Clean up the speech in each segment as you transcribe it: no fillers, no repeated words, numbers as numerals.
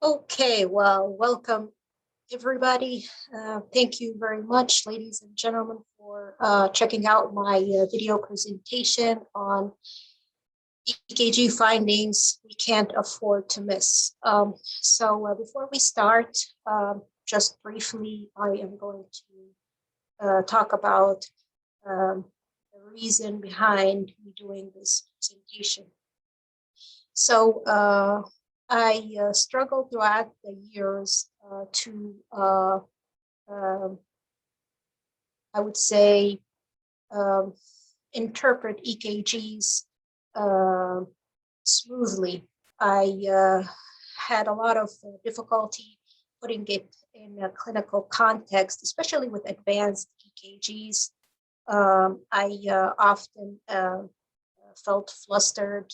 Okay, well, welcome everybody. Thank you very much, ladies and gentlemen, for checking out my video presentation on EKG findings we can't afford to miss. Before we start, just briefly, I am going to talk about the reason behind me doing this presentation. So I struggled throughout the years to, I would say, um, interpret EKGs smoothly. I had a lot of difficulty putting it in a clinical context, especially with advanced EKGs. I often felt flustered,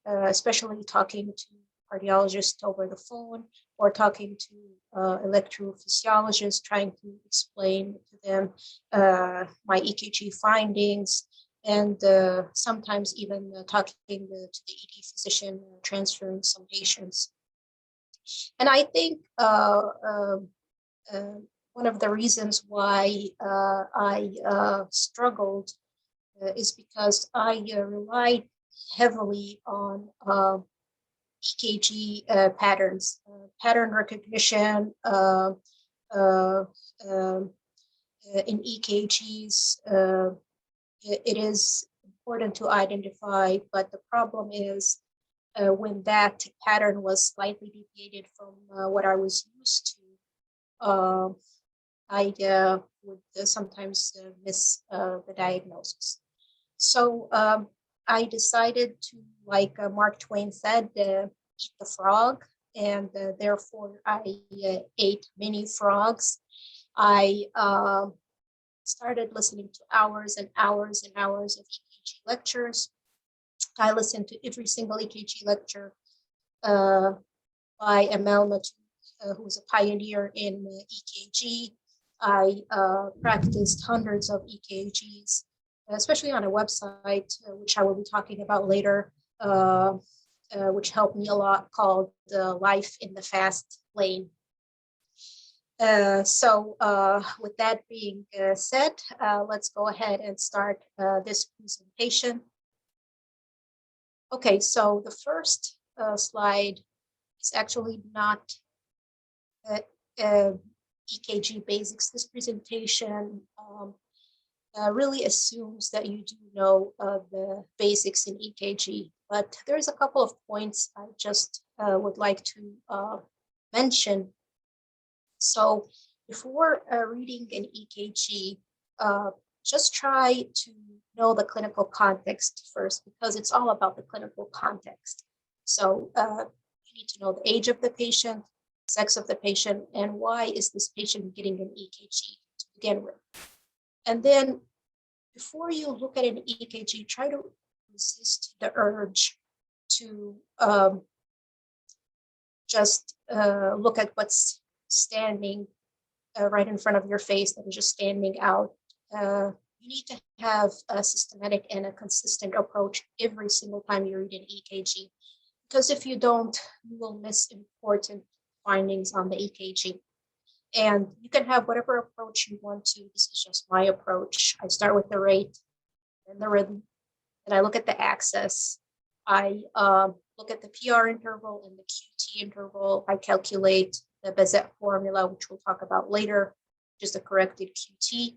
especially talking to cardiologists over the phone or talking to electrophysiologists, trying to explain to them my EKG findings, and sometimes even talking to the ED physician, transferring some patients. And I think one of the reasons why I struggled is because I relied heavily on EKG patterns, pattern recognition in EKGs. It is important to identify, but the problem is when that pattern was slightly deviated from what I was used to, I would sometimes miss the diagnosis. So I decided to, like Mark Twain said, eat the frog, and therefore I ate many frogs. I started listening to hours and hours and hours of EKG lectures. I listened to every single EKG lecture by Amel who was a pioneer in EKG. I practiced hundreds of EKGs, especially on a website, which I will be talking about later, which helped me a lot, called Life in the Fast Lane. With that being said, let's go ahead and start this presentation. Okay, so the first slide is actually not EKG basics. This presentation really assumes that you do know the basics in EKG, but there's a couple of points I just would like to mention. So before reading an EKG, just try to know the clinical context first, because it's all about the clinical context. So you need to know the age of the patient, sex of the patient, and why is this patient getting an EKG to begin with. And then before you look at an EKG, try to resist the urge to just look at what's standing right in front of your face that is just standing out. You need to have a systematic and a consistent approach every single time you read an EKG, because if you don't, you will miss important findings on the EKG. And you can have whatever approach you want to. This is just my approach. I start with the rate and the rhythm, and I look at the axis. I look at the PR interval and the QT interval. I calculate the Bazet formula, which we'll talk about later, which is the corrected QT.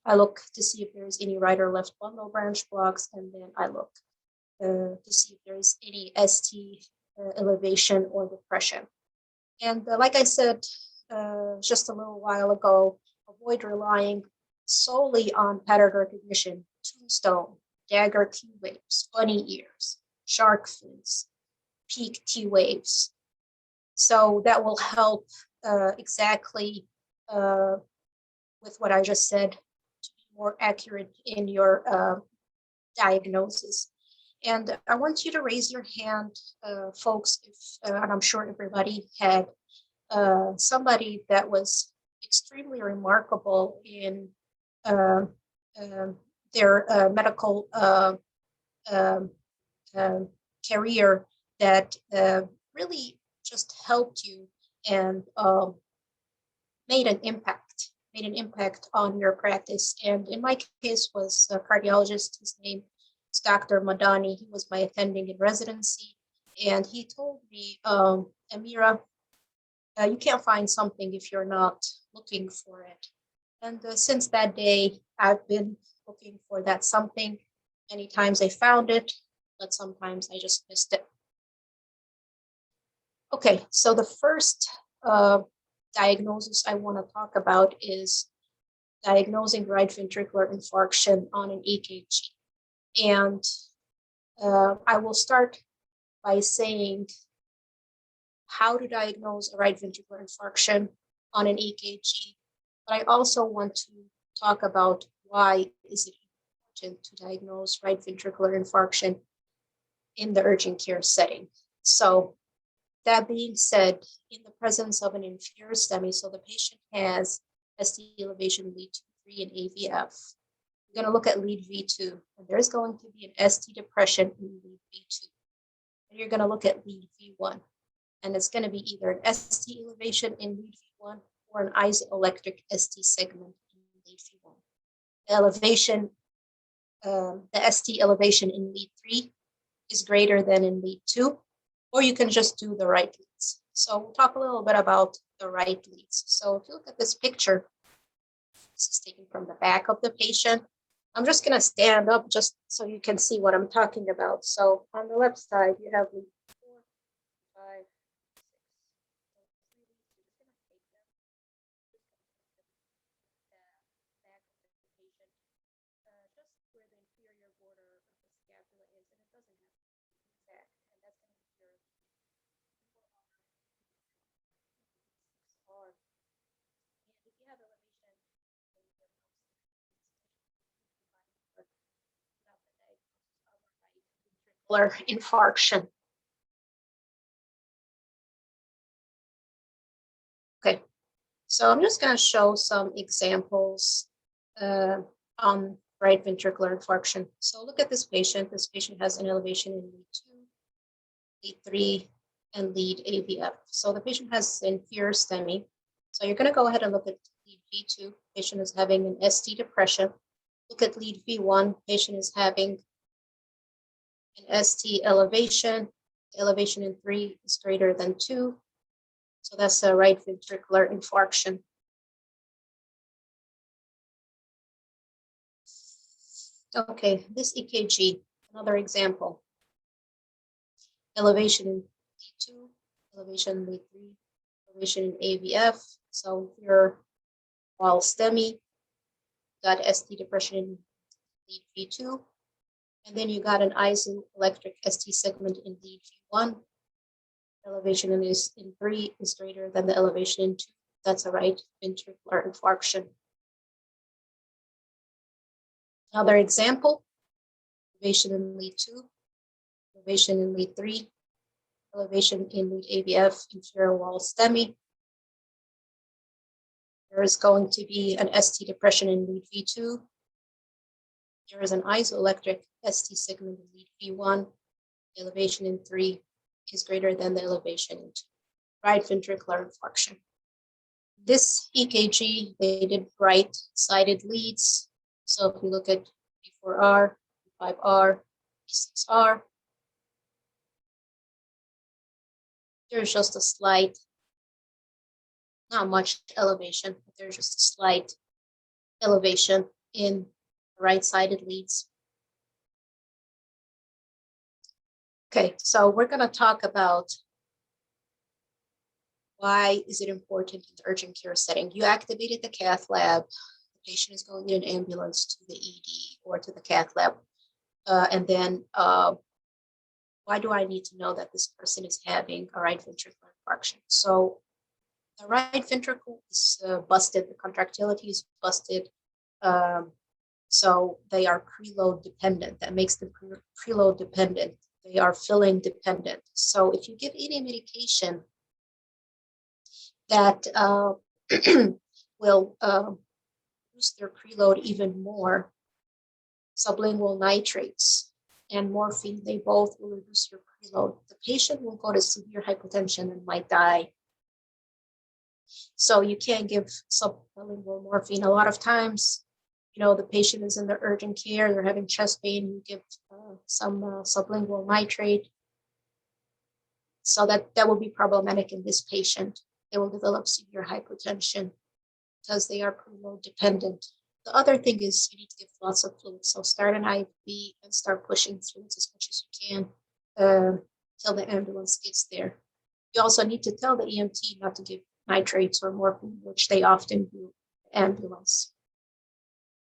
I look to see if there's any right or left bundle branch blocks, and then I look to see if there's any ST elevation or depression. And like I said just a little while ago, avoid relying solely on pattern recognition, tombstone, dagger T waves, bunny ears, shark fins, peak T waves. So that will help exactly with what I just said, to be more accurate in your diagnosis. And I want you to raise your hand, folks, if, and I'm sure everybody had somebody that was extremely remarkable in their medical career that really just helped you and made an impact on your practice. And in my case was a cardiologist. His name is Dr. Madani. He was my attending in residency. And he told me, Amira, you can't find something if you're not looking for it. And since that day, I've been looking for that something. Many times I found it, but sometimes I just missed it. Okay, so the first diagnosis I want to talk about is diagnosing right ventricular infarction on an EKG. And I will start by saying how to diagnose a right ventricular infarction on an EKG. But I also want to talk about why is it important to diagnose right ventricular infarction in the urgent care setting. So that being said, in the presence of an inferior STEMI, so the patient has ST elevation lead 2, 3, and AVF. We're going to look at lead V2, and there's going to be an ST depression in lead V2. And you're going to look at lead V1, and it's going to be either an ST elevation in lead V1 or an isoelectric ST segment in lead V1. The elevation, the ST elevation in lead 3 is greater than in lead 2, or you can just do the right leads. So we'll talk a little bit about the right leads. So if you look at this picture, this is taken from the back of the patient. I'm just going to stand up just so you can see what I'm talking about. So on the left side, you have lead 4, 5, infarction. Okay, so I'm just going to show some examples on right ventricular infarction. So look at this patient. This patient has an elevation in lead 2, lead 3, and lead AVF. So the patient has inferior STEMI. So you're going to go ahead and look at lead V2. Patient is having an ST depression. Look at lead V1. Patient is having an ST elevation. The elevation in 3 is greater than 2. So that's a right ventricular infarction. Okay, this EKG, another example. Elevation in lead 2, elevation in lead 3, elevation in AVF. So here, while STEMI, got ST depression in lead V2, and then you got an isoelectric ST segment in lead V1. Elevation in 3 is greater than the elevation in 2. That's a right ventricular infarction. Another example, elevation in lead 2, elevation in lead 3, elevation in lead AVF, inferior wall STEMI. There is going to be an ST depression in lead V2. There is an isoelectric ST segment in lead V1. The elevation in 3 is greater than the elevation in 2. Right ventricular infarction. This EKG, they did right-sided leads. So if we look at V4R, V5R, V6R, there's just a slight, not much elevation, but there's just a slight elevation in right-sided leads. Okay, so we're going to talk about why is it important in the urgent care setting. You activated the cath lab. The patient is going in an ambulance to the ED or to the cath lab. And then why do I need to know that this person is having a right ventricular infarction? So the right ventricle is busted. The contractility is busted. So they are preload dependent. That makes them preload dependent. They are filling dependent. So if you give any medication that will boost their preload even more, sublingual nitrates and morphine, they both will reduce your preload. The patient will go to severe hypotension and might die. So you can't give sublingual morphine. A lot of times, the patient is in the urgent care, they're having chest pain, you give some sublingual nitrate. So that will be problematic in this patient. They will develop severe hypotension because they are preload dependent. The other thing is you need to give lots of fluids. So start an IV and start pushing fluids as much as you can till the ambulance gets there. You also need to tell the EMT not to give nitrates or morphine, which they often do ambulance.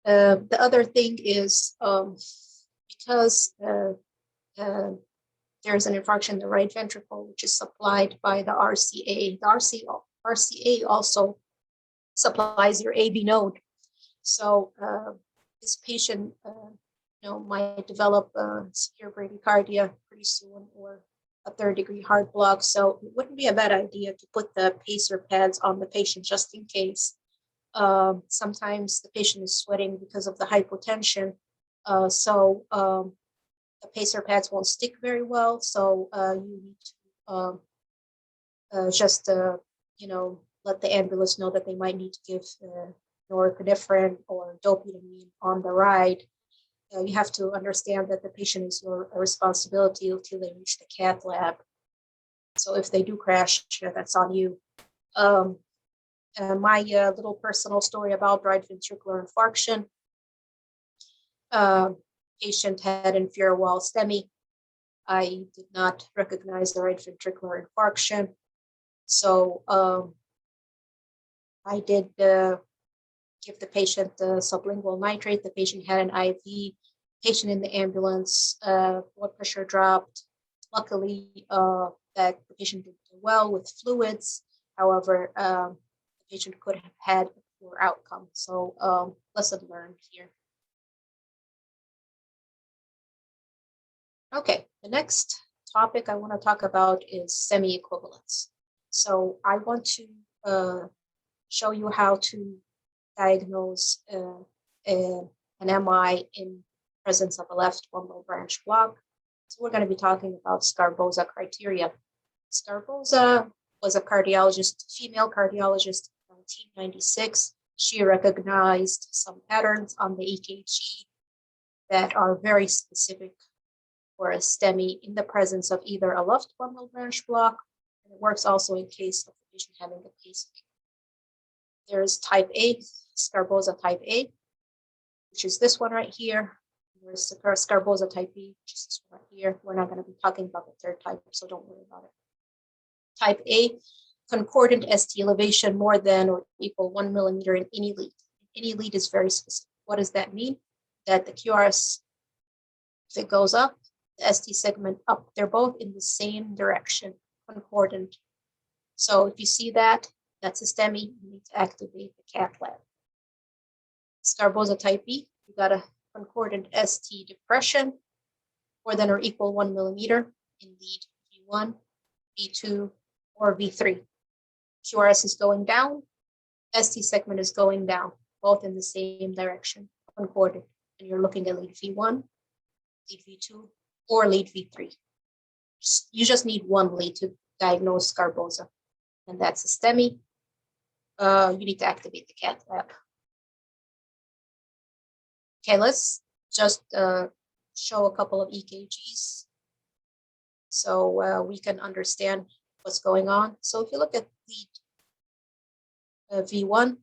The other thing is because there's an infarction in the right ventricle, which is supplied by the RCA. The RCA also supplies your AV node. So this patient, might develop severe bradycardia pretty soon, or a third-degree heart block. So it wouldn't be a bad idea to put the pacer pads on the patient just in case. Sometimes the patient is sweating because of the hypotension, so the pacer pads won't stick very well. So you need to just let the ambulance know that they might need to give norepinephrine or dopamine on the ride. You have to understand that the patient is your responsibility until they reach the cath lab. So if they do crash, that's on you. My little personal story about right ventricular infarction. Patient had inferior wall STEMI. I did not recognize the right ventricular infarction. So I did give the patient sublingual nitrate. The patient had an IV. Patient in the ambulance, blood pressure dropped. Luckily, that the patient did well with fluids. However, the patient could have had a poor outcome. So lesson learned here. Okay, the next topic I want to talk about is semi-equivalence. So I want to show you how to diagnose an MI in presence of a left bundle branch block. So we're going to be talking about Sgarboza criteria. Sgarboza was a cardiologist, female cardiologist in 1996. She recognized some patterns on the EKG that are very specific for a STEMI in the presence of either a left bundle branch block, and it works also in case of the patient having a pacemaker. There's type A, Sgarboza type A, which is this one right here. There's the Sgarboza type B, which is this one right here. We're not going to be talking about the third type, so don't worry about it. Type A, concordant ST elevation more than or equal 1 millimeter in any lead. Any lead is very specific. What does that mean? That the QRS, if it goes up, the ST segment up, they're both in the same direction, concordant. So if you see that, that's a STEMI, you need to activate the cath lab. Sgarboza type B, you got a concordant ST depression more than or equal 1 millimeter in lead V1, V2, or V3. QRS is going down, ST segment is going down, both in the same direction, concordant. And you're looking at lead V1, lead V2, or lead V3. You just need one lead to diagnose Sgarboza, and that's a STEMI. You need to activate the cath lab. Okay, let's just show a couple of EKGs so we can understand what's going on. So if you look at lead V1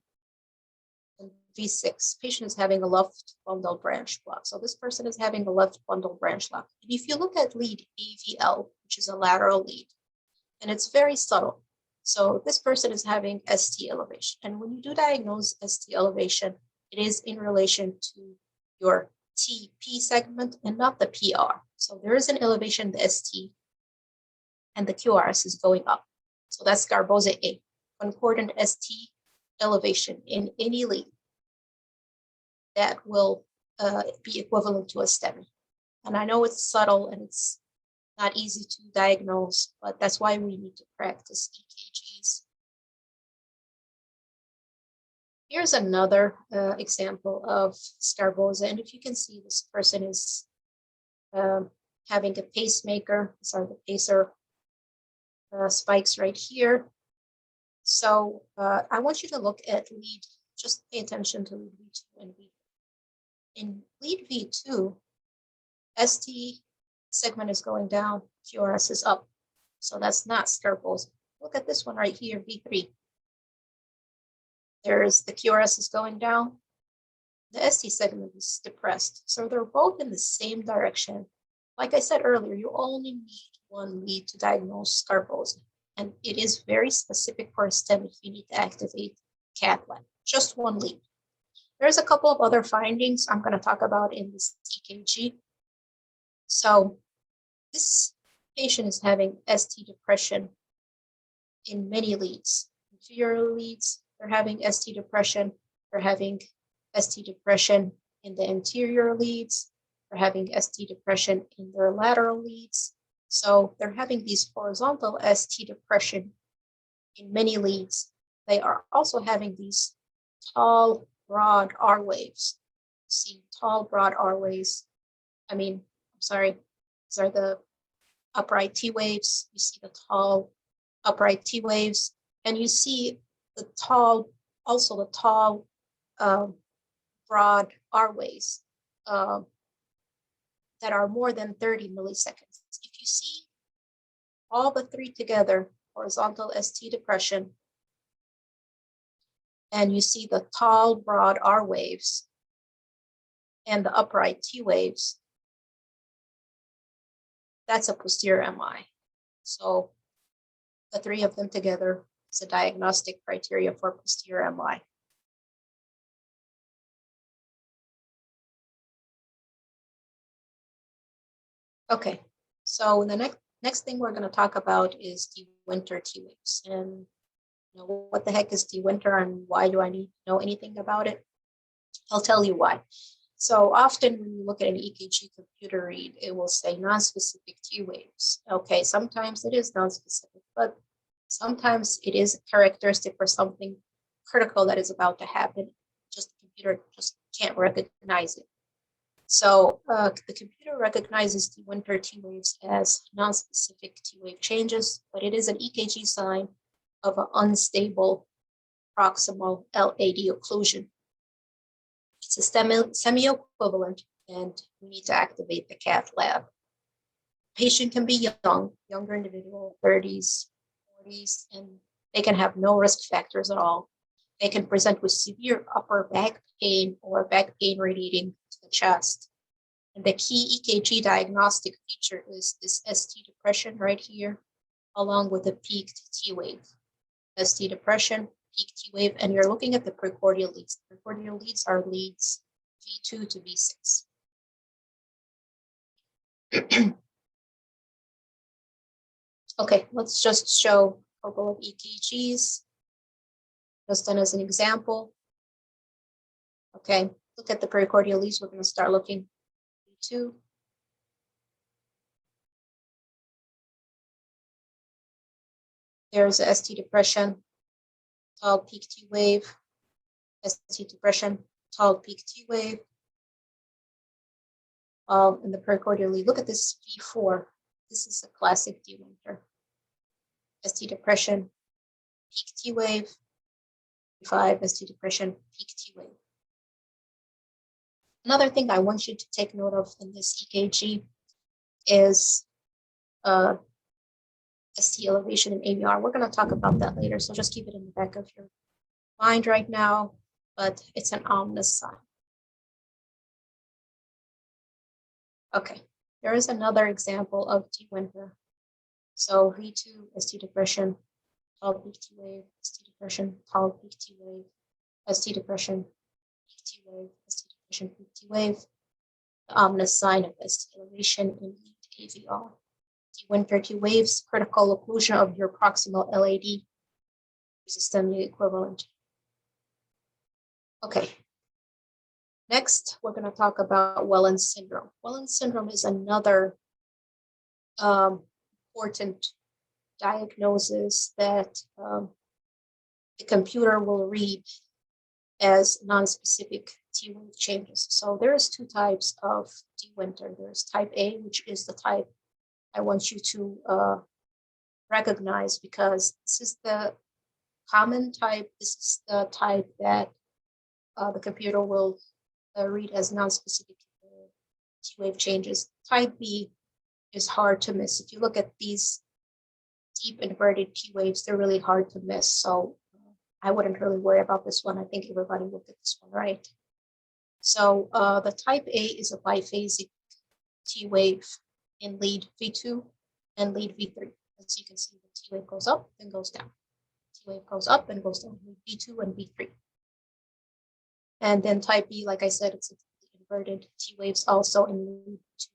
and V6, patient is having a left bundle branch block. So this person is having a left bundle branch block. And if you look at lead AVL, which is a lateral lead, and it's very subtle. So this person is having ST elevation. And when you do diagnose ST elevation, it is in relation to your TP segment and not the PR. So there is an elevation in the ST and the QRS is going up. So that's Sgarboza A, concordant ST elevation in any lead. That will be equivalent to a STEMI. And I know it's subtle and it's not easy to diagnose, but that's why we need to practice EKGs. Here's another example of Sgarboza, and if you can see, this person is having a pacemaker. These are the pacer spikes right here. So I want you to look at lead, just pay attention to lead V2 and V3. In lead V2, ST segment is going down, QRS is up. So that's not scurples. Look at this one right here, V3. There's the QRS is going down. The ST segment is depressed. So they're both in the same direction. Like I said earlier, you only need one lead to diagnose scurples. And it is very specific for a STEMI. You need to activate cath lab, just one lead. There's a couple of other findings I'm going to talk about in this EKG. So this patient is having ST depression in many leads. Inferior leads, they're having ST depression. They're having ST depression in the anterior leads. They're having ST depression in their lateral leads. So they're having these horizontal ST depression in many leads. They are also having these tall, broad R waves. See tall, broad R waves. I'm sorry, these are the upright T waves. You see the tall, upright T waves, and you see the tall, also the tall, broad R waves that are more than 30 milliseconds. If you see all the three together, horizontal ST depression, and you see the tall, broad R waves and the upright T waves, that's a posterior MI. So the three of them together is a diagnostic criteria for posterior MI. Okay, so the next thing we're going to talk about is the winter T waves. And what the heck is the winter and why do I need to know anything about it? I'll tell you why. So often when you look at an EKG computer read, it will say non-specific T waves. Okay, sometimes it is non-specific, but sometimes it is a characteristic for something critical that is about to happen. Just the computer just can't recognize it. So the computer recognizes the winter T waves as non-specific T wave changes, but it is an EKG sign of an unstable proximal LAD occlusion. It's a semi-equivalent, and we need to activate the cath lab. Patient can be younger individual, 30s, 40s, and they can have no risk factors at all. They can present with severe upper back pain or back pain radiating to the chest. And the key EKG diagnostic feature is this ST depression right here, along with a peaked T wave. ST depression, peak T wave, and you're looking at the precordial leads. The precordial leads are leads V2 to V6. Okay, let's just show a couple of EKGs, just done as an example. Okay, look at the pericardial leads. We're going to start looking V2. There's a ST depression, tall peak T wave, ST depression, tall peak T wave. In the pericardial lead, look at this V4. This is a classic D winter. ST depression, peak T wave, V5, ST depression, peak T wave. Another thing I want you to take note of in this EKG is ST elevation in AVR. We're going to talk about that later, so just keep it in the back of your mind right now, but it's an ominous sign. Okay, there is another example of D winter. So V2, ST depression, tall peak T wave, ST depression, tall peak T wave, ST depression, peak T wave, ST depression, peak T wave. The ominous sign of ST elevation in AVR. D winter T waves, critical occlusion of your proximal LAD, is a STEMI equivalent. Okay. Next, we're going to talk about Wellens syndrome. Wellens syndrome is another important diagnosis that the computer will read as non-specific T wave changes. So there's two types of D winter. There's type A, which is the type I want you to recognize, because this is the common type. This is the type that the computer will read as non-specific T wave changes. Type B is hard to miss. If you look at these deep inverted T waves, they're really hard to miss. So I wouldn't really worry about this one. I think everybody will get this one right. So the type A is a biphasic T wave in lead V2 and lead V3. As you can see, the T wave goes up and goes down. T wave goes up and goes down, V2 and V3. And then type B, like I said, it's inverted T waves also in lead V2.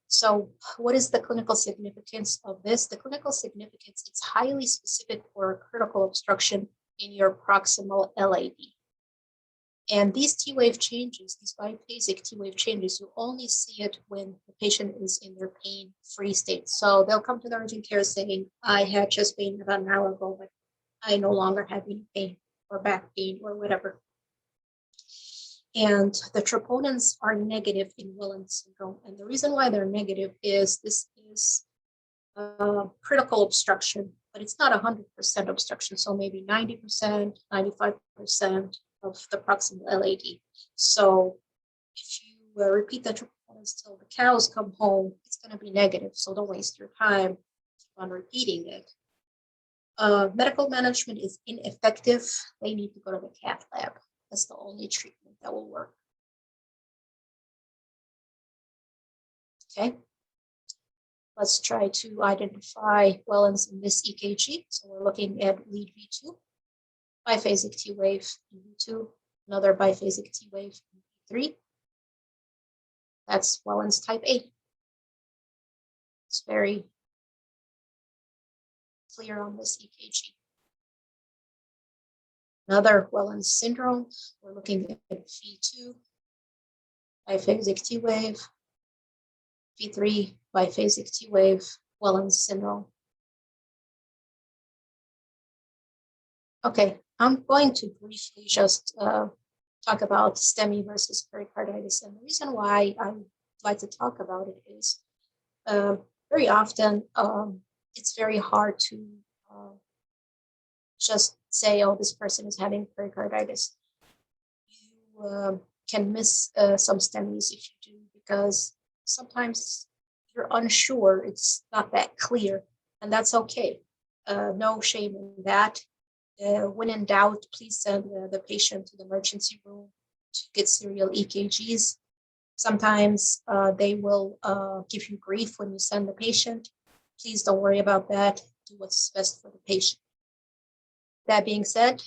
So what is the clinical significance of this? The clinical significance, it's highly specific for critical obstruction in your proximal LAD. And these T wave changes, these biphasic T wave changes, you only see it when the patient is in their pain-free state. So they'll come to the urgent care saying, I had chest pain about an hour ago, but I no longer have any pain or back pain or whatever. And the troponins are negative in Wellens syndrome. And the reason why they're negative is this is critical obstruction, but it's not 100% obstruction. So maybe 90%, 95% of the proximal LAD. So if you repeat the troponins till the cows come home, it's going to be negative. So don't waste your time. Keep on repeating it. Medical management is ineffective. They need to go to the cath lab. That's the only treatment that will work. Okay. Let's try to identify Wellens in this EKG. So we're looking at lead V2, biphasic T wave in V2, another biphasic T wave in V3. That's Wellens type A. It's very clear on this EKG. Another Wellens syndrome, we're looking at V2, biphasic T wave, V3, biphasic T wave, Wellens syndrome. Okay, I'm going to briefly just talk about STEMI versus pericarditis. And the reason why I like to talk about it is very often it's very hard to just say, oh, this person is having pericarditis. You can miss some STEMIs if you do, because sometimes you're unsure, it's not that clear, and that's okay. No shame in that. When in doubt, please send the patient to the emergency room to get serial EKGs. Sometimes they will give you grief when you send the patient. Please don't worry about that. Do what's best for the patient. That being said,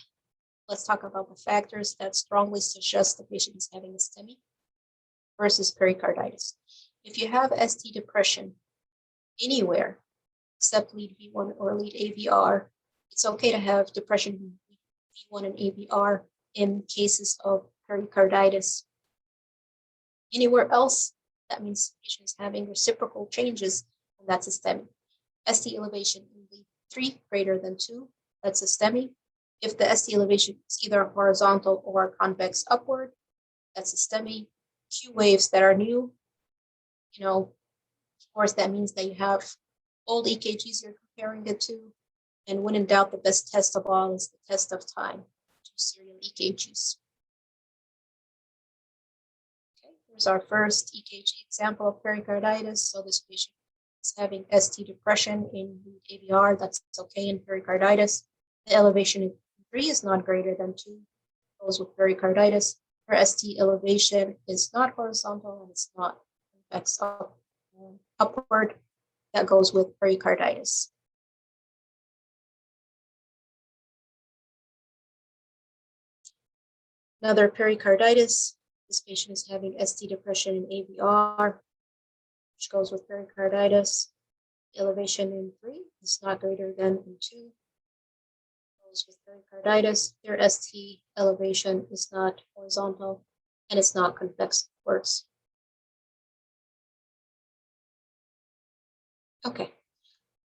let's talk about the factors that strongly suggest the patient is having a STEMI versus pericarditis. If you have ST depression anywhere except lead V1 or lead AVR, it's okay to have depression in V1 and AVR in cases of pericarditis. Anywhere else, that means the patient is having reciprocal changes, and that's a STEMI. ST elevation in lead 3 greater than 2, that's a STEMI. If the ST elevation is either horizontal or convex upward, that's a STEMI. Q waves that are new, of course, that means that you have old EKGs you're comparing it to. And when in doubt, the best test of all is the test of time, to serial EKGs. Okay, here's our first EKG example of pericarditis. So this patient is having ST depression in AVR, that's okay in pericarditis. The elevation in 3 is not greater than 2, goes with pericarditis. Her ST elevation is not horizontal and it's not convex upward, that goes with pericarditis. Another pericarditis, this patient is having ST depression in AVR, which goes with pericarditis. Elevation in 3 is not greater than in 2, goes with pericarditis. Their ST elevation is not horizontal and it's not convex upwards. Okay,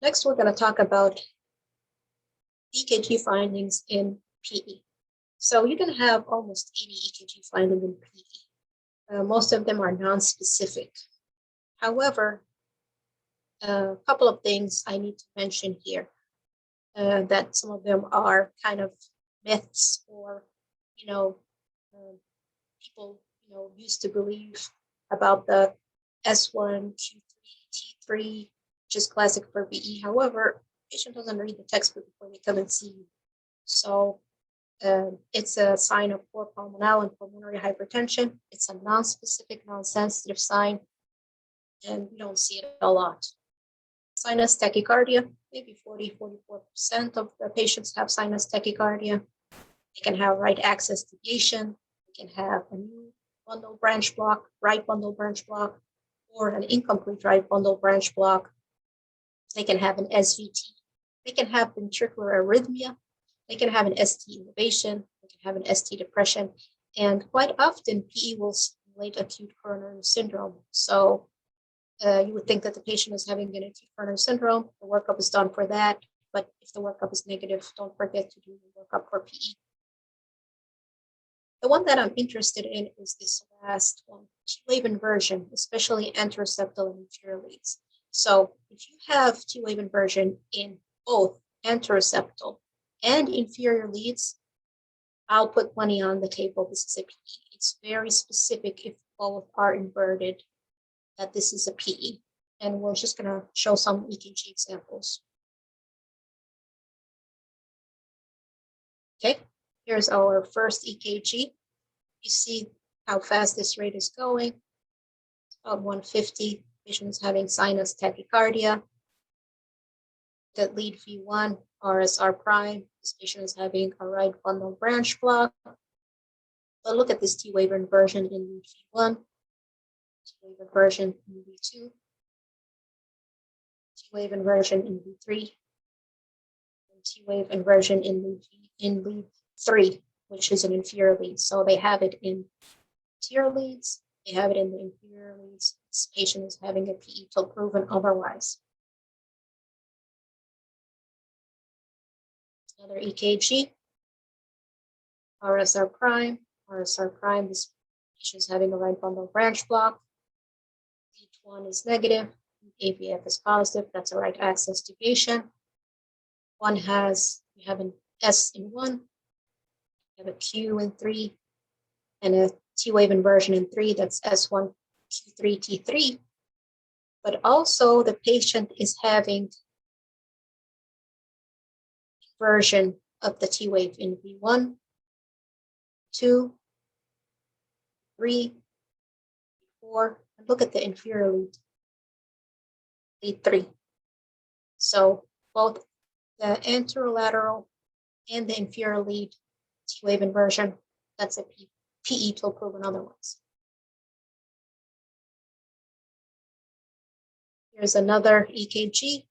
next we're going to talk about EKG findings in PE. So you can have almost 80 EKG findings in PE. Most of them are non-specific. However, a couple of things I need to mention here, that some of them are kind of myths, or, people, used to believe about the S1, Q3, T3, which is classic for PE. However, patient doesn't read the textbook before they come and see you. So it's a sign of poor pulmonal and pulmonary hypertension. It's a non-specific, non-sensitive sign, and we don't see it a lot. Sinus tachycardia, maybe 40-44% of the patients have sinus tachycardia. They can have right axis deviation. They can have a new bundle branch block, right bundle branch block, or an incomplete right bundle branch block. They can have an SVT. They can have ventricular arrhythmia. They can have an ST elevation. They can have an ST depression. And quite often, PE will stimulate acute coronary syndrome. So you would think that the patient is having an acute coronary syndrome. The workup is done for that. But if the workup is negative, don't forget to do the workup for PE. The one that I'm interested in is this last one, T-wave inversion, especially anteroseptal and inferior leads. So if you have T-wave inversion in both anteroseptal and inferior leads, I'll put money on the table. This is a PE. It's very specific if both are inverted, that this is a PE. And we're just going to show some EKG examples. Okay, here's our first EKG. You see how fast this rate is going. It's about 150. Patient is having sinus tachycardia. That lead V1, RSR prime. This patient is having a right bundle branch block. But look at this T-wave inversion in lead V1, T-wave inversion in V2, T-wave inversion in V3, and T-wave inversion in lead 3, which is an inferior lead. So they have it in anterior leads, they have it in the inferior leads. This patient is having a PE till proven otherwise. Another EKG, RSR prime, this patient is having a right bundle branch block. Each one is negative, AVF is positive, that's a right axis deviation. One has, you have an S in 1, you have a Q in 3, and a T-wave inversion in 3, that's S1, Q3, T3. But also the patient is having inversion of the T-wave in V1, 2, 3, 4, and look at the inferior lead 3. So both the anterolateral and the inferior lead T-wave inversion, that's a PE till proven otherwise. Here's another EKG.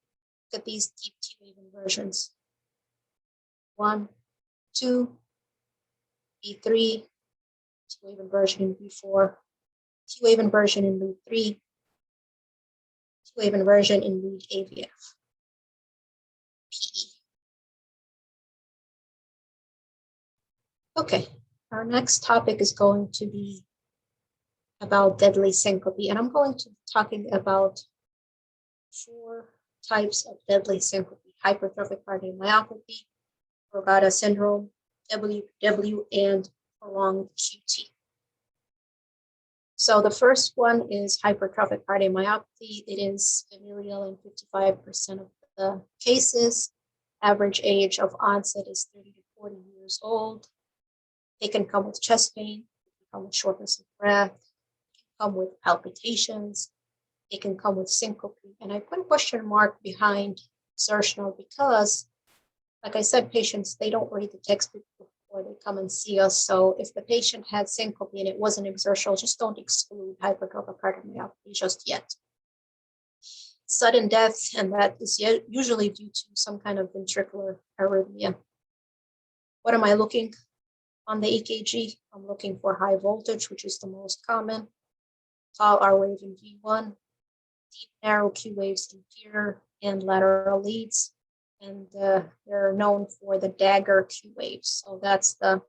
Look at these deep T-wave inversions. 1, 2, V3, T-wave inversion in V4, T-wave inversion in lead 3, T-wave inversion in lead AVF, PE. Okay, our next topic is going to be about deadly syncope, and I'm going to be talking about 4 types of deadly syncope: hypertrophic cardiomyopathy, Brugada syndrome, WW, and prolonged QT. So the first one is hypertrophic cardiomyopathy. It is familial in 55% of the cases. Average age of onset is 30 to 40 years old. They can come with chest pain, they can come with shortness of breath, they can come with palpitations, they can come with syncope. And I put a question mark behind exertional because, like I said, patients, they don't read the textbook before they come and see us. So if the patient had syncope and it wasn't exertional, just don't exclude hypertrophic cardiomyopathy just yet. Sudden death, and that is usually due to some kind of ventricular arrhythmia. What am I looking on the EKG? I'm looking for high voltage, which is the most common. Tall R wave in V1, deep narrow Q waves inferior and lateral leads. And they're known for the dagger Q waves. So that's the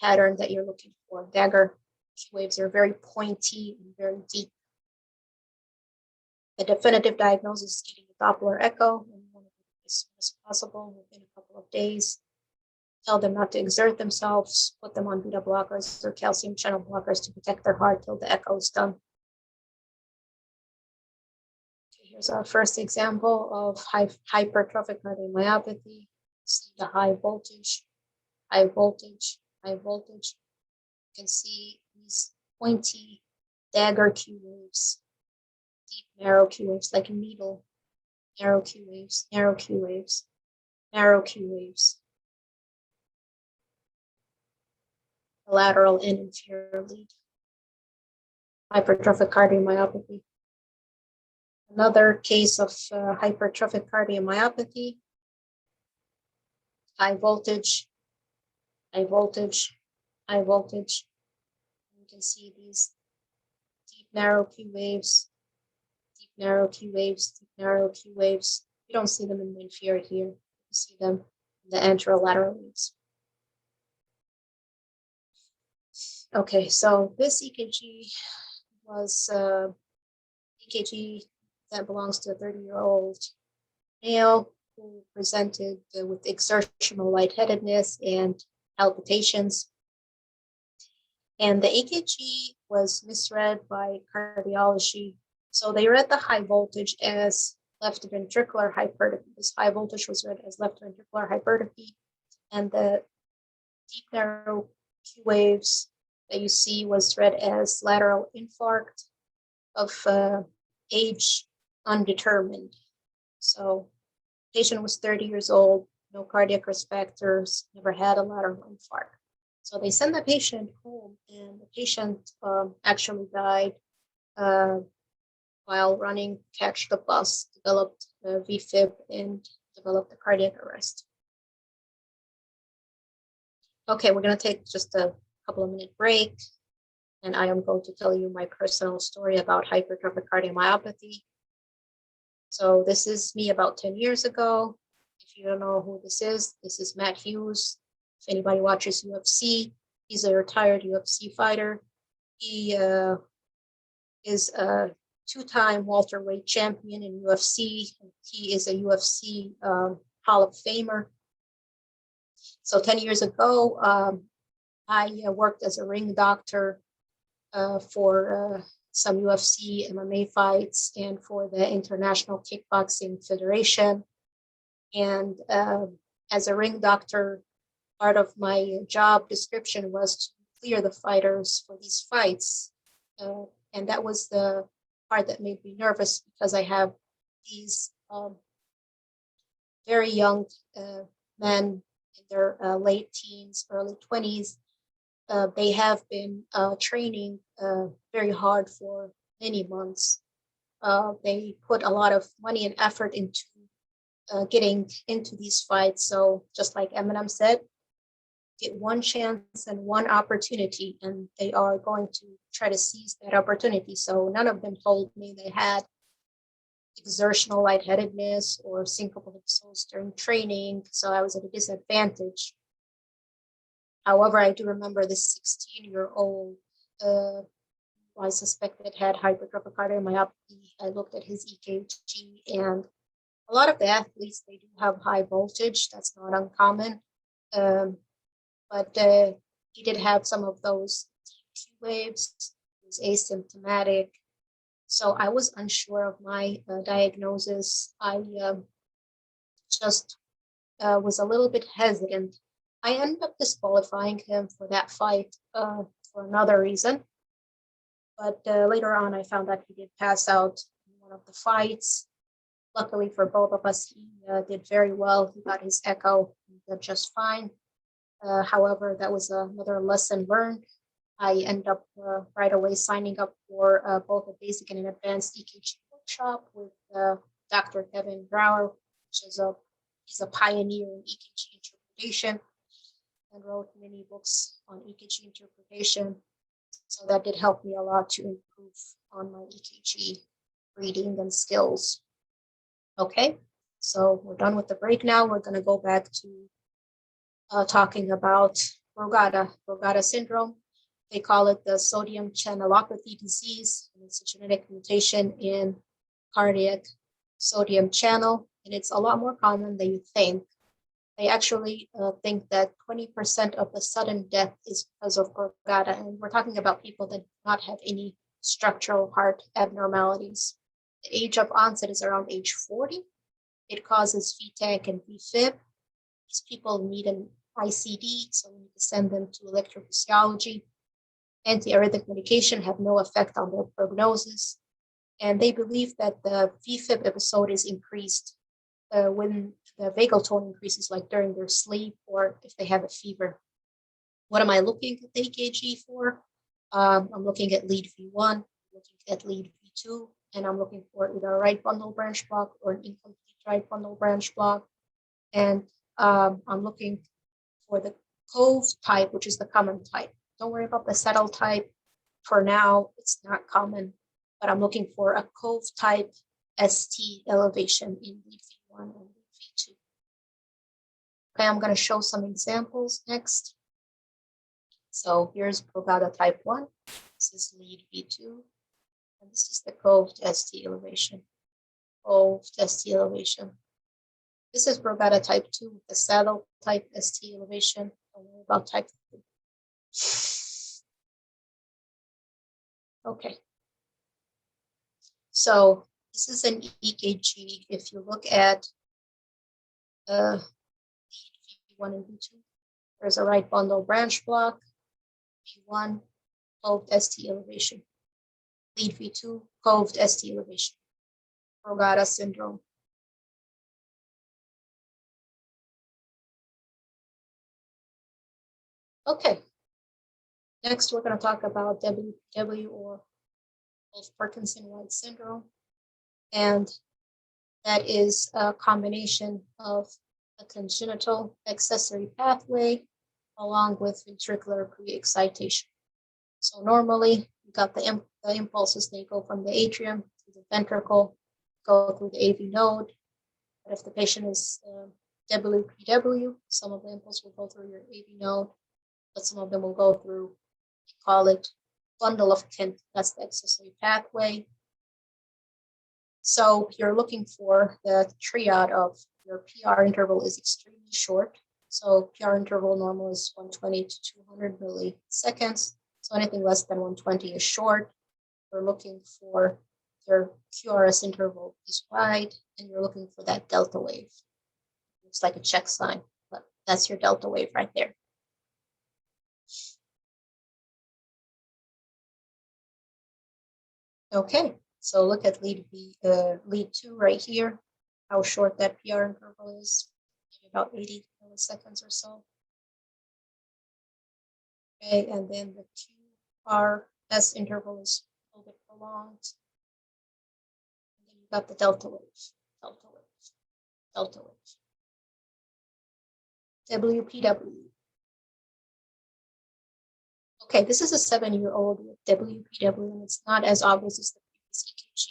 pattern that you're looking for. Dagger waves are very pointy and very deep. The definitive diagnosis is getting a Doppler echo, and you want to do it as soon as possible within a couple of days. Tell them not to exert themselves, put them on beta blockers or calcium channel blockers to protect their heart till the echo is done. Okay, here's our first example of hypertrophic cardiomyopathy. See the high voltage, high voltage, high voltage. You can see these pointy dagger Q waves, deep narrow Q waves, like a needle, narrow Q waves, narrow Q waves, narrow Q waves. The lateral and inferior lead. Hypertrophic cardiomyopathy. Another case of hypertrophic cardiomyopathy. High voltage, high voltage, high voltage. You can see these deep narrow Q waves, deep narrow Q waves, deep narrow Q waves. You don't see them in the inferior here. You see them in the anterolateral leads. Okay, so this EKG was EKG that belongs to a 30-year-old male who presented with exertional lightheadedness and palpitations. And the EKG was misread by cardiology. So they read the high voltage as left ventricular hypertrophy. This high voltage was read as left ventricular hypertrophy. And the deep narrow Q waves that you see was read as lateral infarct of age undetermined. So patient was 30 years old, no cardiac risk factors, never had a lateral infarct. So they sent the patient home, and the patient actually died while running catch the bus, developed VFib, and developed a cardiac arrest. Okay, we're going to take just a couple of minute break, and I am going to tell you my personal story about hypertrophic cardiomyopathy. So this is me about 10 years ago. If you don't know who this is Matt Hughes. If anybody watches UFC, he's a retired UFC fighter. He is a two-time welterweight champion in UFC. He is a UFC Hall of Famer. So 10 years ago, I worked as a ring doctor for some UFC MMA fights and for the International Kickboxing Federation. And as a ring doctor, part of my job description was to clear the fighters for these fights. And that was the part that made me nervous, because I have these very young men in their late teens, early 20s. They have been training very hard for many months. They put a lot of money and effort into getting into these fights. So just like Eminem said, get one chance and one opportunity, and they are going to try to seize that opportunity. So none of them told me they had exertional lightheadedness or syncopal episodes during training, so I was at a disadvantage. However, I do remember this 16-year-old I suspected had hypertrophic cardiomyopathy. I looked at his EKG, and a lot of the athletes, they do have high voltage. That's not uncommon. But he did have some of those Q waves. He was asymptomatic. So I was unsure of my diagnosis. I just was a little bit hesitant. I ended up disqualifying him for that fight for another reason. But later on, I found that he did pass out in one of the fights. Luckily for both of us, he did very well. He got his echo, he did just fine. However, that was another lesson learned. I ended up right away signing up for both a basic and an advanced EKG workshop with Dr. Kevin Brower, which is he's a pioneer in EKG interpretation, and wrote many books on EKG interpretation. So that did help me a lot to improve on my EKG reading and skills. Okay, so we're done with the break now. We're going to go back to talking about Brugada syndrome. They call it the sodium channelopathy disease. And it's a genetic mutation in cardiac sodium channel, and it's a lot more common than you think. They actually think that 20% of the sudden death is because of Brugada, and we're talking about people that do not have any structural heart abnormalities. The age of onset is around age 40. It causes VTAC and VFib. These people need an ICD, so we need to send them to electrophysiology. Antiarrhythmic medication have no effect on their prognosis. And they believe that the VFib episode is increased when the vagal tone increases, like during their sleep or if they have a fever. What am I looking at the EKG for? I'm looking at lead V1, I'm looking at lead V2, and I'm looking for either a right bundle branch block or an incomplete right bundle branch block. And I'm looking for the cove type, which is the common type. Don't worry about the settle type. For now, it's not common, but I'm looking for a cove type ST elevation in lead V1 and lead V2. Okay, I'm going to show some examples next. So here's Brugada type 1. This is lead V2. And this is the coved ST elevation. Coved ST elevation. This is Brugada type 2 with the saddle type ST elevation. Don't worry about type 3. Okay. So this is an EKG. If you look at V1 and V2, there's a right bundle branch block. V1, coved ST elevation. Lead V2, coved ST elevation. Brugada syndrome. Okay. Next, we're going to talk about WPW, or Parkinson-White syndrome. And that is a combination of a congenital accessory pathway along with ventricular pre-excitation. So normally, you got the impulses, they go from the atrium to the ventricle, go through the AV node. But if the patient is WPW, some of the impulse will go through your AV node, but some of them will go through, we call it bundle of Kent. That's the accessory pathway. So you're looking for the triad of your PR interval is extremely short. So PR interval normal is 120 to 200 milliseconds. So anything less than 120 is short. We're looking for your QRS interval is wide, and you're looking for that delta wave. It's like a check sign, but that's your delta wave right there. Okay, so look at lead 2 right here, how short that PR interval is, maybe about 80 milliseconds or so. Okay, and then the QRS interval is a little bit prolonged. And then you got the delta wave, delta wave, delta wave. WPW. Okay, this is a 7-year-old with WPW, and it's not as obvious as the previous EKG,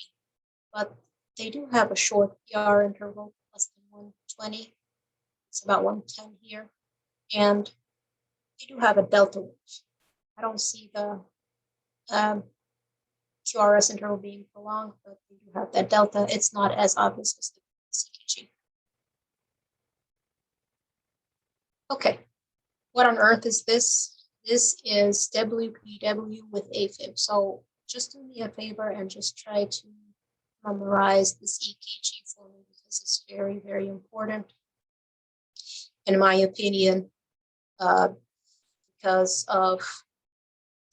but they do have a short PR interval, less than 120. It's about 110 here, and they do have a delta wave. I don't see the QRS interval being prolonged, but they do have that delta. It's not as obvious as the previous EKG. Okay, what on earth is this? This is WPW with AFib. So just do me a favor and just try to memorize this EKG for me, because it's very, very important, in my opinion, because of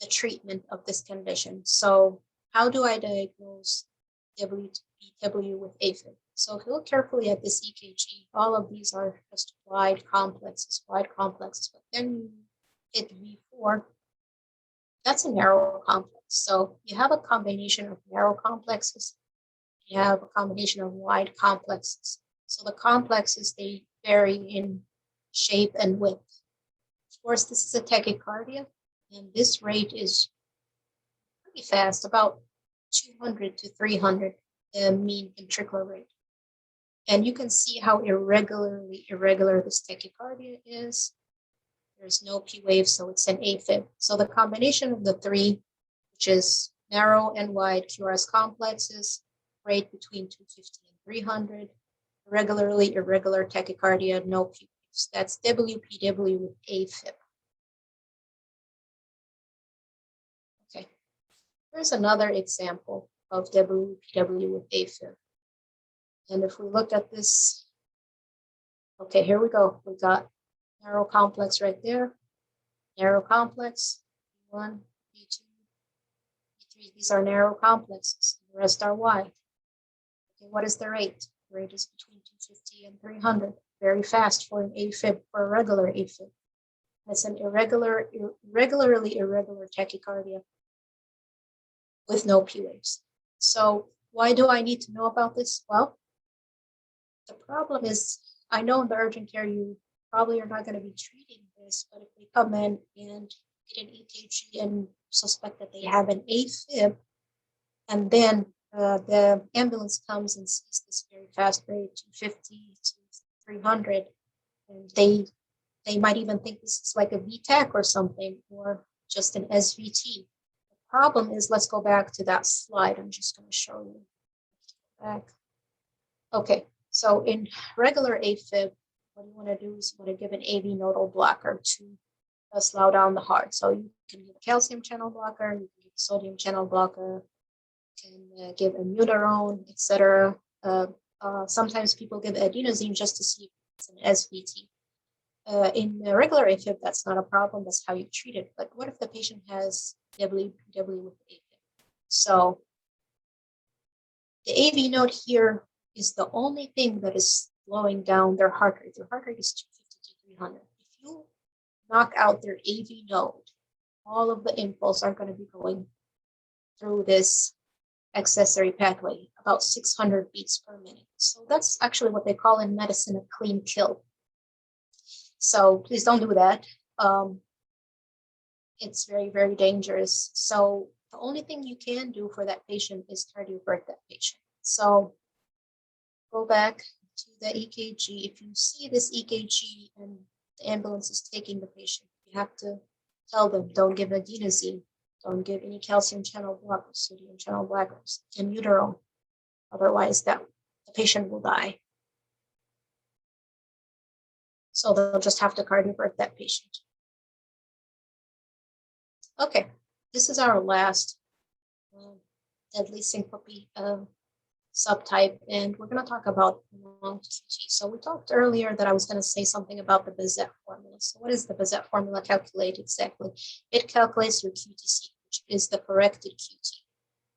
the treatment of this condition. So how do I diagnose WPW with AFib? So if you look carefully at this EKG, all of these are just wide complexes, but then you hit V4, that's a narrow complex. So you have a combination of narrow complexes, you have a combination of wide complexes. So the complexes, they vary in shape and width. Of course, this is a tachycardia, and this rate is pretty fast, about 200 to 300, the mean ventricular rate. And you can see how irregular this tachycardia is. There's no P wave, so it's an AFib. So the combination of the three, which is narrow and wide QRS complexes, rate between 250 and 300, regularly irregular tachycardia, no P waves. That's WPW with AFib. Okay, here's another example of WPW with AFib. And if we look at this, okay, here we go. We got narrow complex right there, narrow complex, B1, B2, B3. These are narrow complexes. The rest are wide. Okay, what is the rate? The rate is between 250 and 300. Very fast for an AFib, for a regular AFib. That's an irregularly irregular tachycardia with no P waves. So why do I need to know about this? Well, the problem is, I know in the urgent care you probably are not going to be treating this, but if they come in and get an EKG and suspect that they have an AFib, and then the ambulance comes and sees this very fast rate, 250 to 300, and they might even think this is like a VTAC or something, or just an SVT. The problem is, let's go back to that slide. I'm just going to show you. Back. Okay, so in regular AFib, what you want to do is you want to give an AV nodal blocker to slow down the heart. So you can give a calcium channel blocker, you can give a sodium channel blocker, you can give immunorone, etc. Sometimes people give adenosine just to see if it's an SVT. In regular AFib, that's not a problem. That's how you treat it. But what if the patient has WPW with AFib? So the AV node here is the only thing that is slowing down their heart rate. Their heart rate is 250 to 300. If you knock out their AV node, all of the impulse are going to be going through this accessory pathway, about 600 beats per minute. So that's actually what they call in medicine a clean kill. So please don't do that. It's very, very dangerous. So the only thing you can do for that patient is cardiovert that patient. So go back to the EKG. If you see this EKG and the ambulance is taking the patient, you have to tell them, don't give adenosine, don't give any calcium channel blockers, sodium channel blockers, immunorone. Otherwise, the patient will die. So they'll just have to cardiovert that patient. Okay, this is our last deadly syncope subtype, and we're going to talk about prolonged QT. So we talked earlier that I was going to say something about the Bazet formula. So what is the Bazet formula calculate exactly? It calculates your QTC, which is the corrected QT.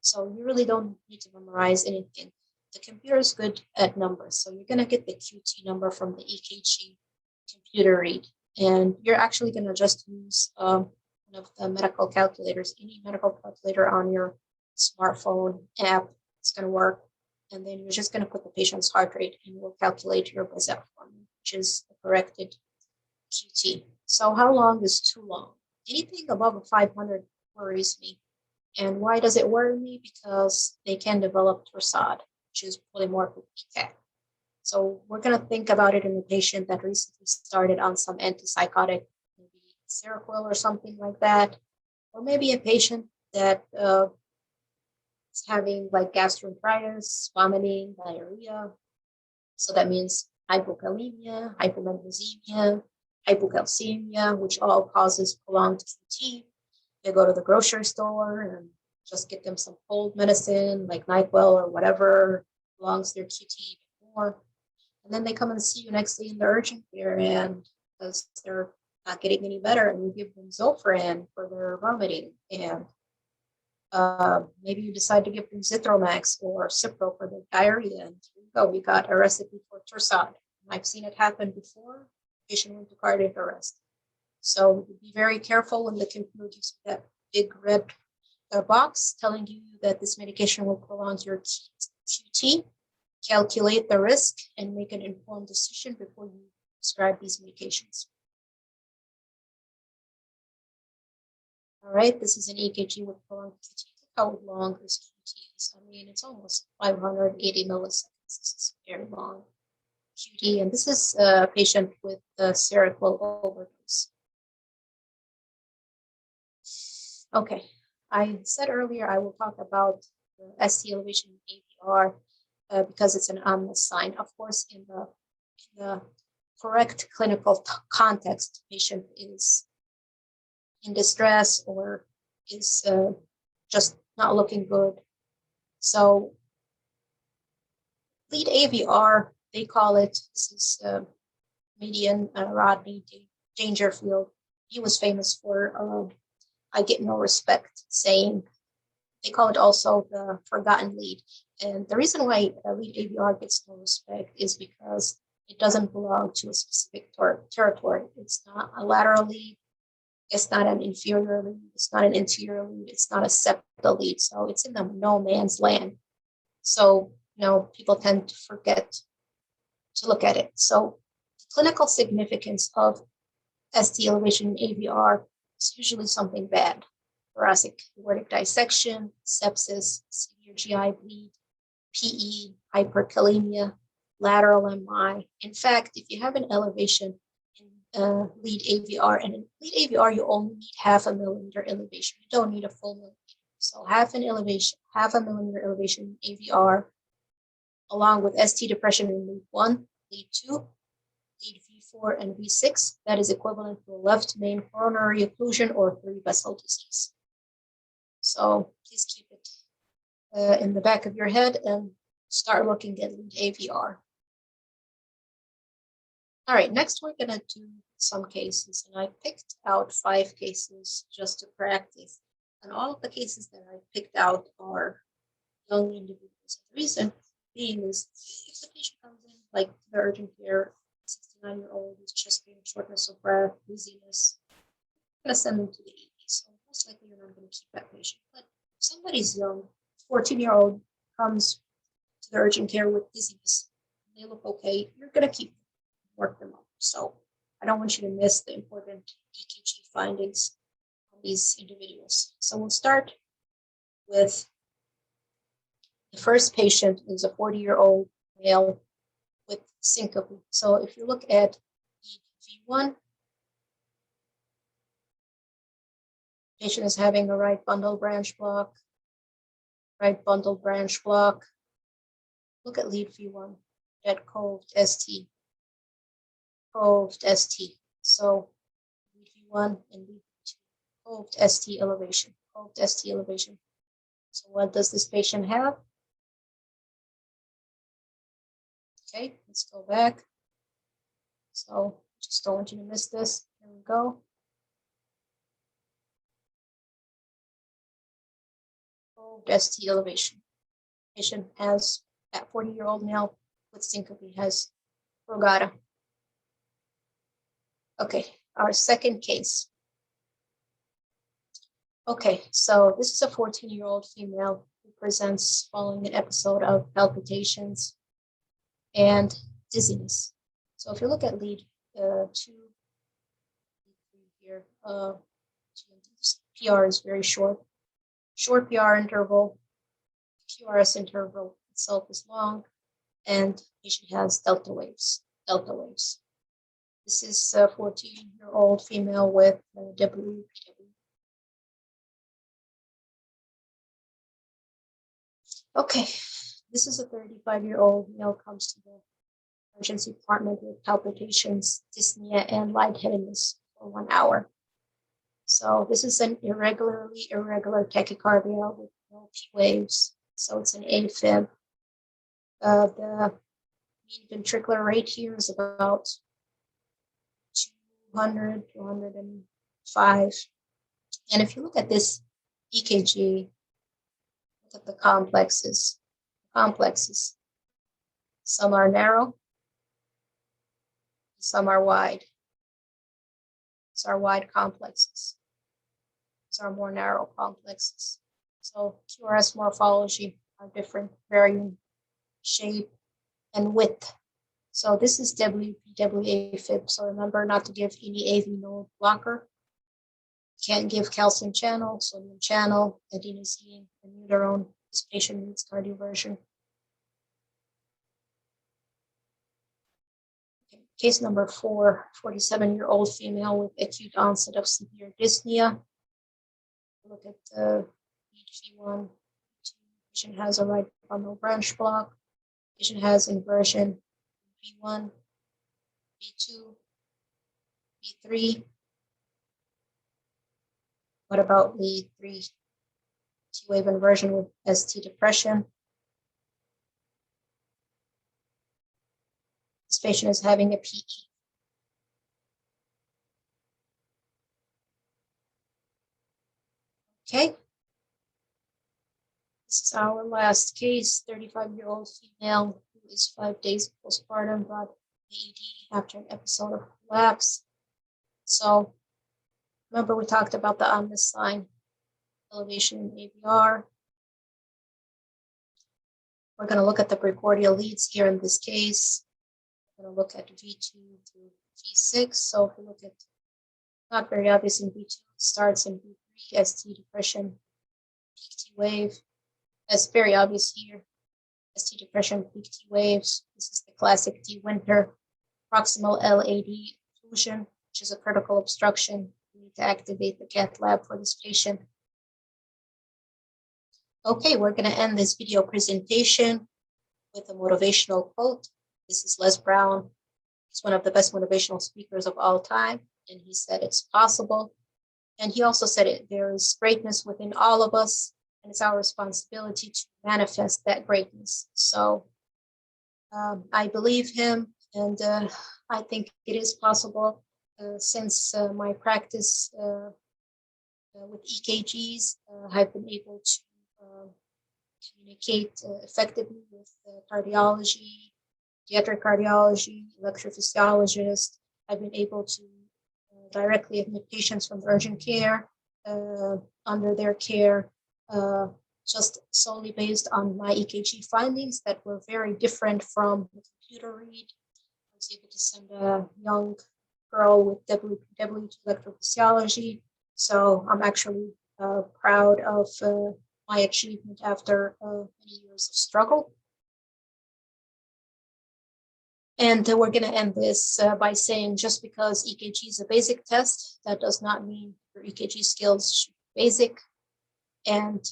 So you really don't need to memorize anything. The computer is good at numbers. So you're going to get the QT number from the EKG computer read. And you're actually going to just use one of the medical calculators, any medical calculator on your smartphone app. It's going to work. And then you're just going to put the patient's heart rate and we'll calculate your Bazet formula, which is the corrected QT. So how long is too long? Anything above a 500 worries me. And why does it worry me? Because they can develop torsade, which is polymorphic PCAC. So we're going to think about it in a patient that recently started on some antipsychotic, maybe Seroquel or something like that, or maybe a patient that is having like gastroenteritis, vomiting, diarrhea. So that means hypokalemia, hypomagnesemia, hypocalcemia, which all causes prolonged QT. They go to the grocery store and just get them some cold medicine like NyQuil or whatever prolongs their QT more. And then they come and see you next day in the urgent care, and because they're not getting any better, and you give them Zofran for their vomiting, and maybe you decide to give them Zithromax or Cipro for their diarrhea, and here you go, we got a recipe for torsade. I've seen it happen before. Patient went to cardiac arrest. So be very careful when the computer gives you that big red box telling you that this medication will prolong your QT. Calculate the risk and make an informed decision before you prescribe these medications. All right, this is an EKG with prolonged QT. Look how long this QT is. I mean, it's almost 580 milliseconds. This is very long QT, and this is a patient with Seroquel overdose. Okay, I said earlier I will talk about ST elevation in AVR because it's an ominous sign. Of course, in the correct clinical context, patient is in distress or is just not looking good. So lead AVR, they call it, this is median Rodney Dangerfield. He was famous for I get no respect saying. They call it also the forgotten lead. And the reason why lead AVR gets no respect is because it doesn't belong to a specific territory. It's not a lateral lead. It's not an inferior lead. It's not an anterior lead. It's not a septal lead. So it's in the no man's land. So, people tend to forget to look at it. So the clinical significance of ST elevation in AVR is usually something bad. Thoracic aortic dissection, sepsis, severe GI bleed, PE, hyperkalemia, lateral MI. In fact, if you have an elevation in lead AVR, and in lead AVR, you only need 0.5 millimeter elevation. You don't need a full millimeter. So 0.5 millimeter elevation in AVR, along with ST depression in lead 1, lead 2, lead V4, and V6, that is equivalent to a left main coronary occlusion or 3-vessel disease. So please keep it in the back of your head and start looking at lead AVR. All right, next we're going to do some cases, and I picked out 5 cases just to practice. And all of the cases that I picked out are young individuals. The reason being is if the patient comes in, like the urgent care, 69-year-old with chest pain, shortness of breath, dizziness, I'm going to send them to the ED. So most likely you're not going to keep that patient. But if somebody's young, 14-year-old comes to the urgent care with dizziness, and they look okay, you're going to keep them, work them up. So I don't want you to miss the important EKG findings on these individuals. So we'll start with the first patient is a 40-year-old male with syncope. So if you look at V1, patient is having a right bundle branch block, right bundle branch block. Look at lead V1, that coved ST, coved ST. So lead V1 and lead V2, coved ST elevation, coved ST elevation. So what does this patient have? Okay, let's go back. So just don't want you to miss this. Here we go. ST elevation. Patient has, that 40-year-old male with syncope has Brugada. Okay, our second case. Okay, so this is a 14-year-old female who presents following an episode of palpitations and dizziness. So if you look at lead 2 here, PR is very short. Short PR interval, QRS interval itself is long, and patient has delta waves. This is a 14-year-old female with WPW. Okay, this is a 35-year-old male comes to the emergency department with palpitations, dyspnea, and lightheadedness for 1 hour. So this is an irregular tachycardia with no P waves. So it's an AFib. The mean ventricular rate here is about 200, 205. And if you look at this EKG, look at the complexes. Some are narrow, some are wide. These are wide complexes. These are more narrow complexes. So QRS morphology are different, varying shape and width. So this is WPWA-fib. So remember not to give any AV node blocker. Can't give calcium channel, sodium channel, adenosine, and amiodarone. This patient needs cardioversion. Okay. Case number 4, 47-year-old female with acute onset of severe dyspnea. Look at V1. Patient has a right bundle branch block. Patient has inversion V1, V2, V3. What about V3? T-wave inversion with ST depression. This patient is having a PE. Okay. This is our last case, 35-year-old female who is 5 days postpartum, brought AED after an episode of collapse. So remember we talked about the ominous sign, elevation in AVR. We're going to look at the precordial leads here in this case. We're going to look at V2 through V6. So if we look at, not very obvious in V2, starts in V3, ST depression, peak T wave. That's very obvious here. ST depression, peak T waves. This is the classic D winter. Proximal LAD occlusion, which is a critical obstruction. We need to activate the cath lab for this patient. Okay, we're going to end this video presentation with a motivational quote. This is Les Brown. He's one of the best motivational speakers of all time, and he said it's possible. And he also said there is greatness within all of us, and it's our responsibility to manifest that greatness. So I believe him, and I think it is possible since my practice with EKGs, I've been able to communicate effectively with cardiology, pediatric cardiology, electrophysiologist. I've been able to directly admit patients from urgent care under their care, just solely based on my EKG findings that were very different from the computer read. I was able to send a young girl with WPW to electrophysiology. So I'm actually proud of my achievement after many years of struggle. And we're going to end this by saying just because EKG is a basic test, that does not mean your EKG skills should be basic. And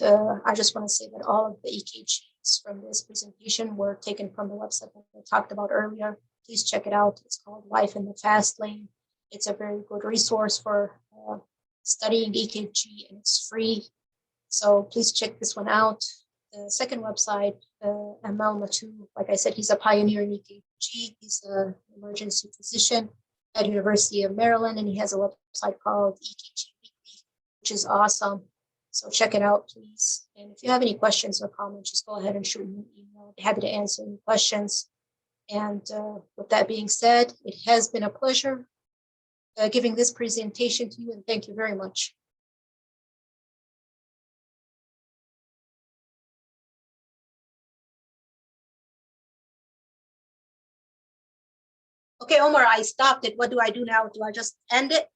I just want to say that all of the EKGs from this presentation were taken from the website that I talked about earlier. Please check it out. It's called Life in the Fast Lane. It's a very good resource for studying EKG, and it's free. So please check this one out. The second website, Amel Matu, like I said, he's a pioneer in EKG. He's an emergency physician at University of Maryland, and he has a website called EKG Weekly, which is awesome. So check it out, please. And if you have any questions or comments, just go ahead and shoot me an email. I'd be happy to answer any questions. And with that being said, it has been a pleasure giving this presentation to you, and thank you very much. Okay, Omar, I stopped it. What do I do now? Do I just end it?